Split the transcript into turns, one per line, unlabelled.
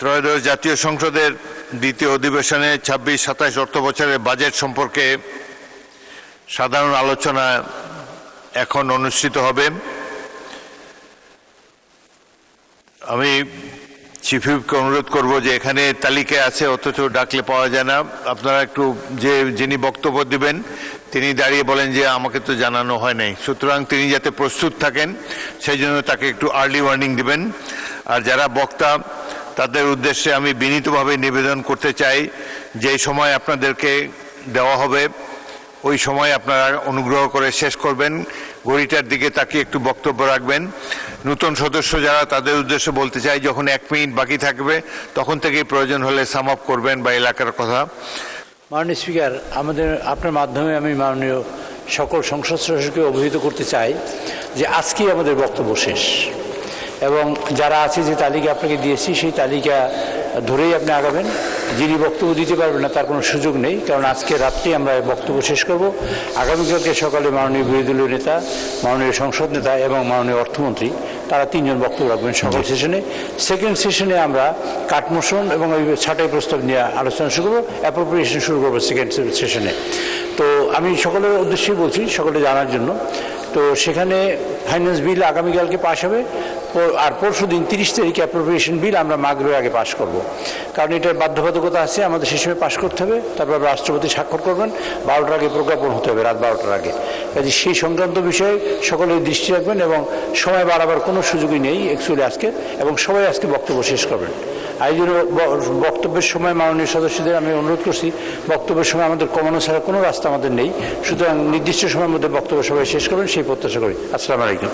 ত্রয়োদশ জাতীয় সংসদের দ্বিতীয় অধিবেশনে ২৬-২৭ অর্থবছরের বাজেট সম্পর্কে সাধারণ আলোচনা এখন অনুষ্ঠিত হবে। আমি চিফ হুইপকে অনুরোধ করব যে এখানে তালিকায় আছে অথচ ডাকলে পাওয়া যায় না, আপনারা একটু যিনি বক্তব্য দিবেন তিনি দাঁড়িয়ে বলেন যে আমাকে তো জানানো হয় নাই, সুতরাং তিনি যাতে প্রস্তুত থাকেন সেই জন্য তাকে একটু আর্লি ওয়ার্নিং দিবেন। আর যারা বক্তা তাদের উদ্দেশ্যে আমি বিনীতভাবে নিবেদন করতে চাই যে সময় আপনাদেরকে দেওয়া হবে ওই সময় আপনারা অনুগ্রহ করে শেষ করবেন, ঘড়িটার দিকে তাকিয়ে একটু বক্তব্য রাখবেন। নতুন সদস্য যারা তাদের উদ্দেশ্যে বলতে চাই যখন 1 মিনিট বাকি থাকবে তখন থেকেই প্রয়োজন হলে সাম আপ করবেন বা এলাকার কথা।
মাননীয় স্পিকার, আপনার মাধ্যমে আমি মাননীয় সকল সংসদ সদস্যকে অবহিত করতে চাই যে আজকেই আমাদের বক্তব্য শেষ এবং যারা আছে যে তালিকা আপনাকে দিয়েছি সেই তালিকা ধরেই আপনি আগাবেন। যিনি বক্তব্য দিতে পারবেন না তার কোনো সুযোগ নেই, কারণ আজকে রাত্রেই আমরা বক্তব্য শেষ করব। আগামীকালকে সকালে মাননীয় বিরোধী দলীয় নেতা, মাননীয় সংসদ নেতা এবং মাননীয় অর্থমন্ত্রী তারা 3 জন বক্তব্য রাখবেন সকাল সেশনে। সেকেন্ড সেশনে আমরা কাট মোশন এবং ওই ছাঁটাই প্রস্তাব নিয়ে আলোচনা শুরু করবো, অ্যাপ্রোপ্রিয়েশন শুরু করবো সেকেন্ড সেশনে। তো আমি সকলের উদ্দেশ্যেই বলছি, সকলে জানার জন্য। তো সেখানে ফাইন্যান্স বিল আগামীকালকে পাশ হবে, আর পরশু দিন 30 তারিখে অ্যাপ্রোপ্রিয়েশন বিল আমরা মাগরিবের আগে পাশ করব, কারণ এটার বাধ্যবাধকতা আছে, আমাদের সেই সময় পাশ করতে হবে। তারপর রাষ্ট্রপতি স্বাক্ষর করবেন, 12টার আগে প্রজ্ঞাপন হতে হবে, রাত 12টার আগে। কাজে সেই সংক্রান্ত বিষয়ে সকলের দৃষ্টি রাখবেন এবং সময় বাড়াবার কোনো সুযোগই নেই অ্যাকচুয়ালি আজকে, এবং সবাই আজকে বক্তব্য শেষ করবেন। আর এই জন্য বক্তব্যের সময় মাননীয় সদস্যদের আমি অনুরোধ করছি, বক্তব্যের সময় আমাদের কমানো ছাড়া কোনো রাস্তা আমাদের নেই, সুতরাং নির্দিষ্ট সময়ের মধ্যে বক্তব্য সবাই শেষ করবেন সেই প্রত্যাশা করি। আসসালামু আলাইকুম।